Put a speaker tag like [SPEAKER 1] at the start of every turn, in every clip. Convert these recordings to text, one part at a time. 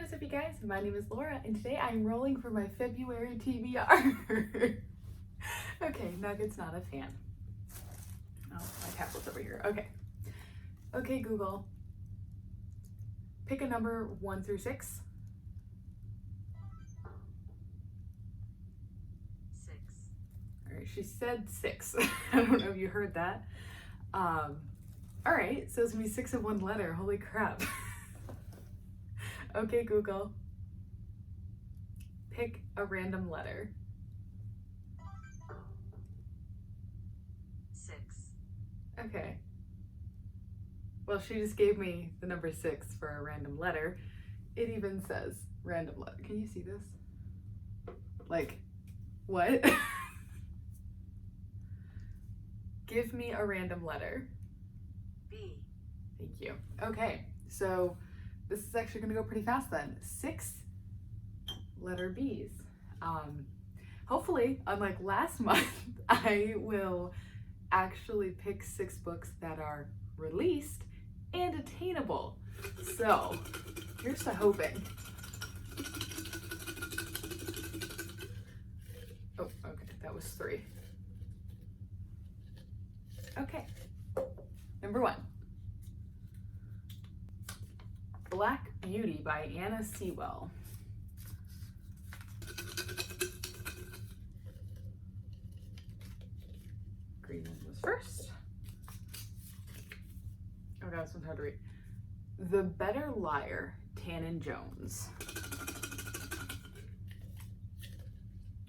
[SPEAKER 1] what's up you guys? My name is Laura and today I'm rolling for my February TBR. Okay, Nugget's not a fan. Oh, my tablet's over here. Okay. Okay, Google. Pick a number 1 through 6.
[SPEAKER 2] 6.
[SPEAKER 1] Alright, she said 6. I don't know if you heard that. Alright, so it's gonna be 6 in one letter. Holy crap. Okay, Google. Pick a random letter.
[SPEAKER 2] 6.
[SPEAKER 1] Okay. Well, she just gave me the number 6 for a random letter. It even says random letter. Can you see this? Like, what? Give me a random letter.
[SPEAKER 2] B.
[SPEAKER 1] Thank you. Okay, so this is actually gonna go pretty fast then. 6 letter B's. Hopefully, unlike last month, I will actually pick 6 books that are released and attainable. So, here's to hoping. Oh, okay, that was 3. Okay, number 1. Black Beauty by Anna Sewell. Green one was first. Oh god, this one's hard to read. The Better Liar, Tannen Jones.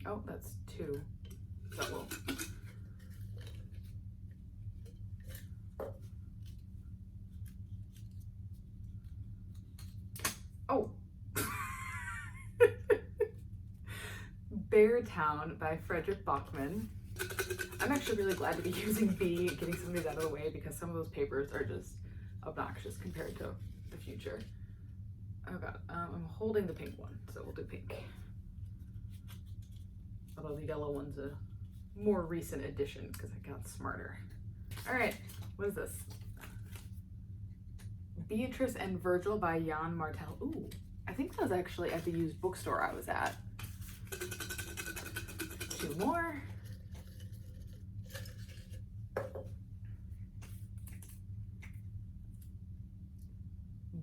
[SPEAKER 1] Oh, that's 2. Double. Oh. Beartown by Frederick Bachman. I'm actually really glad to be using B, getting some of these out of the way, because some of those papers are just obnoxious compared to the future. Oh god, I'm holding the pink one, so we'll do pink. Although the yellow one's a more recent addition because I got smarter. All right, what is this? Beatrice and Virgil by Jan Martel. Ooh, I think that was actually at the used bookstore I was at. 2 more.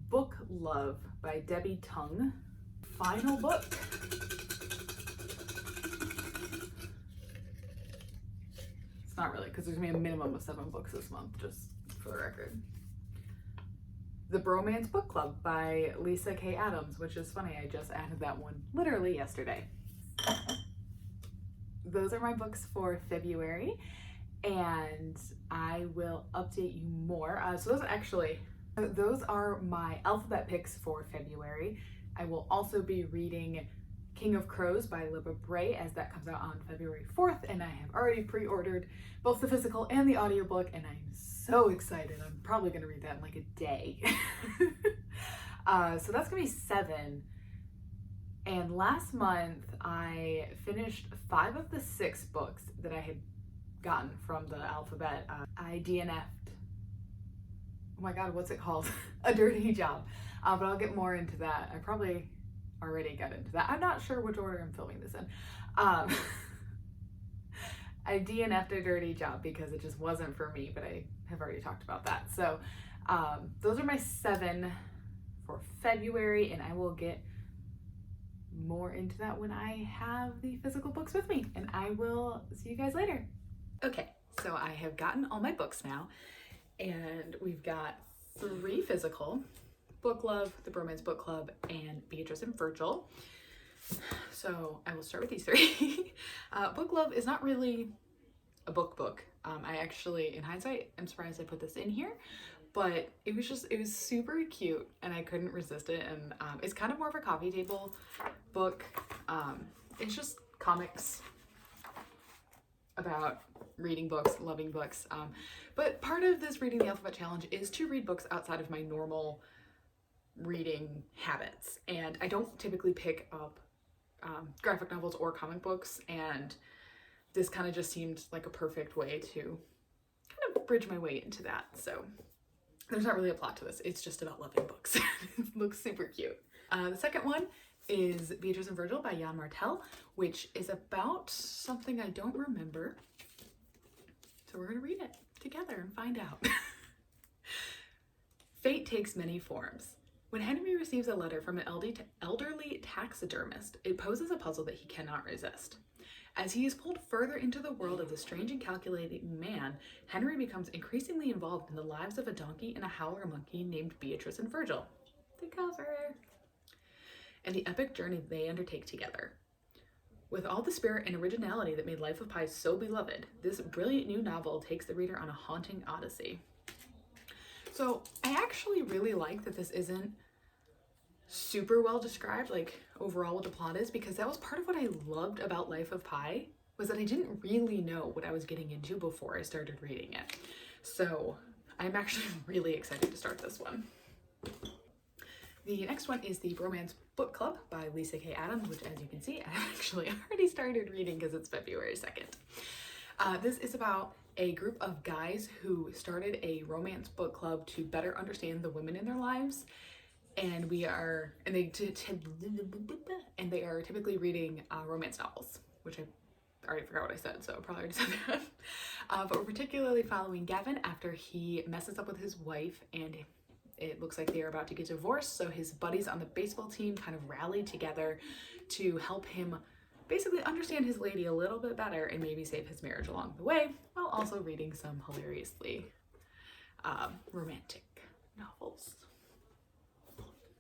[SPEAKER 1] Book Love by Debbie Tung. Final book. It's not really, because there's gonna be a minimum of 7 books this month, just for the record. The Bromance Book Club by Lisa K. Adams, which is funny, I just added that one literally yesterday. Those are my books for February, and I will update you more. So those are my alphabet picks for February. I will also be reading King of Crows by Libba Bray as that comes out on February 4th, and I have already pre-ordered both the physical and the audiobook, and I'm so excited. I'm probably gonna read that in like a day. So that's gonna be 7. And last month I finished 5 of the 6 books that I had gotten from the alphabet. I DNF'd. Oh my god, what's it called? A Dirty Job. But I'll get more into that. I probably already got into that. I'm not sure which order I'm filming this in. I DNF'd A Dirty Job because it just wasn't for me, but I have already talked about that. So those are my 7 for February, and I will get more into that when I have the physical books with me, and I will see you guys later. Okay, so I have gotten all my books now, and we've got 3 physical: Book Love, The Bromance Book Club, and Beatrice and Virgil. So I will start with these 3. Book Love is not really a book. I actually, in hindsight, I'm surprised I put this in here, but it was super cute and I couldn't resist it. And it's kind of more of a coffee table book. It's just comics about reading books, loving books. But part of this Reading the Alphabet Challenge is to read books outside of my normal reading habits. And I don't typically pick up graphic novels or comic books, and this kind of just seemed like a perfect way to kind of bridge my way into that. So there's not really a plot to this. It's just about loving books. It looks super cute. The second one is Beatrice and Virgil by Jan Martel, which is about something I don't remember. So we're going to read it together and find out. Fate takes many forms. When Henry receives a letter from an elderly taxidermist, it poses a puzzle that he cannot resist. As he is pulled further into the world of the strange and calculating man, Henry becomes increasingly involved in the lives of a donkey and a howler monkey named Beatrice and Virgil. The cover. And the epic journey they undertake together. With all the spirit and originality that made Life of Pi so beloved, this brilliant new novel takes the reader on a haunting odyssey. So I actually really like that this isn't super well described, like overall what the plot is, because that was part of what I loved about Life of Pi, was that I didn't really know what I was getting into before I started reading it. So I'm actually really excited to start this one. The next one is the Bromance Book Club by Lisa K. Adams, which, as you can see, I actually already started reading because it's February 2nd. This is about a group of guys who started a romance book club to better understand the women in their lives. And they are typically reading romance novels, which I already forgot what I said, so I probably already said that. But we're particularly following Gavin after he messes up with his wife, and it looks like they are about to get divorced. So his buddies on the baseball team kind of rally together to help him basically understand his lady a little bit better and maybe save his marriage along the way, while also reading some hilariously romantic novels.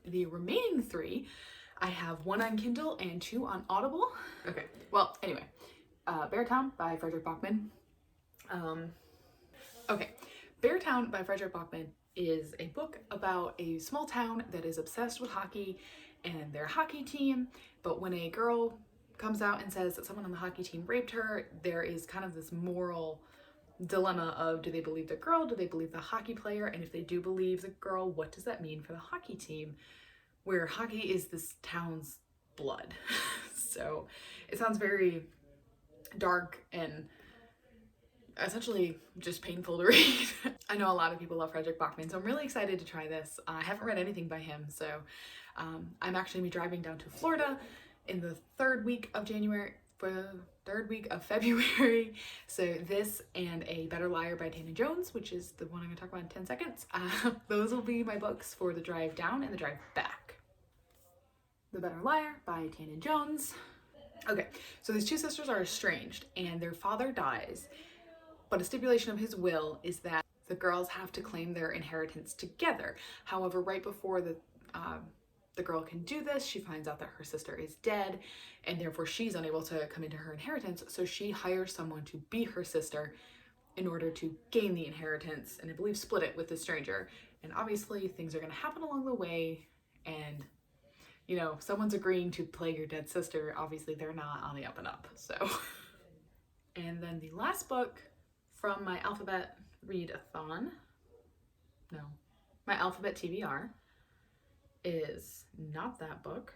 [SPEAKER 1] The remaining three, I have one on Kindle and two on Audible. Okay, well, anyway, Beartown by Frederick Bachman. Beartown by Frederick Bachman is a book about a small town that is obsessed with hockey and their hockey team, but when a girl comes out and says that someone on the hockey team raped her, there is kind of this moral dilemma of, do they believe the girl, do they believe the hockey player, and if they do believe the girl, what does that mean for the hockey team, where hockey is this town's blood. So it sounds very dark and essentially just painful to read. I know a lot of people love Frederick Bachman, so I'm really excited to try this. I haven't read anything by him, so I'm actually going to be driving down to Florida in the third week of February. So this and A Better Liar by Tana Jones, which is the one I'm going to talk about in 10 seconds. Those will be my books for the drive down and the drive back. The Better Liar by Tana Jones. Okay, so these two sisters are estranged and their father dies, but a stipulation of his will is that the girls have to claim their inheritance together. However, right before the girl can do this, she finds out that her sister is dead, and therefore she's unable to come into her inheritance, so she hires someone to be her sister in order to gain the inheritance, and I believe split it with the stranger. And obviously things are going to happen along the way, and you know, someone's agreeing to play your dead sister, obviously they're not on the up and up, so. And then the last book from my Alphabet Readathon, my Alphabet TBR, is not that book,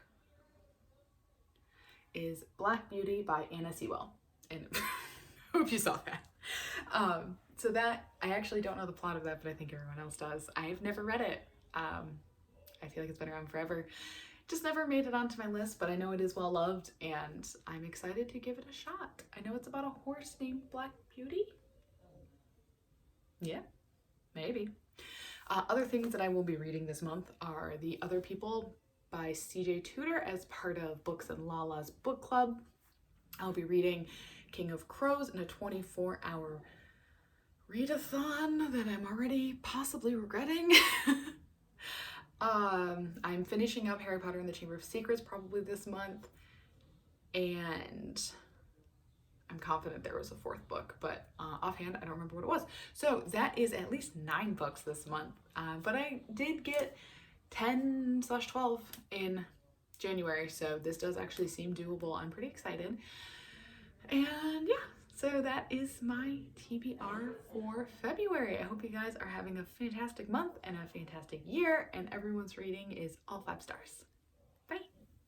[SPEAKER 1] is Black Beauty by Anna Sewell. And I hope you saw that. So that, I actually don't know the plot of that, but I think everyone else does. I've never read it. I feel like it's been around forever. Just never made it onto my list, but I know it is well loved and I'm excited to give it a shot. I know it's about a horse named Black Beauty. Yeah, maybe. Other things that I will be reading this month are The Other People by CJ Tudor as part of Books and Lala's book club. I'll be reading King of Crows in a 24-hour readathon that I'm already possibly regretting. I'm finishing up Harry Potter and the Chamber of Secrets probably this month, and I'm confident there was a fourth book, but offhand I don't remember what it was. So that is at least 9 books this month, but I did get 10/12 in January, so this does actually seem doable. I'm pretty excited. And yeah, so that is my TBR for February. I hope you guys are having a fantastic month and a fantastic year, and everyone's reading is all 5 stars.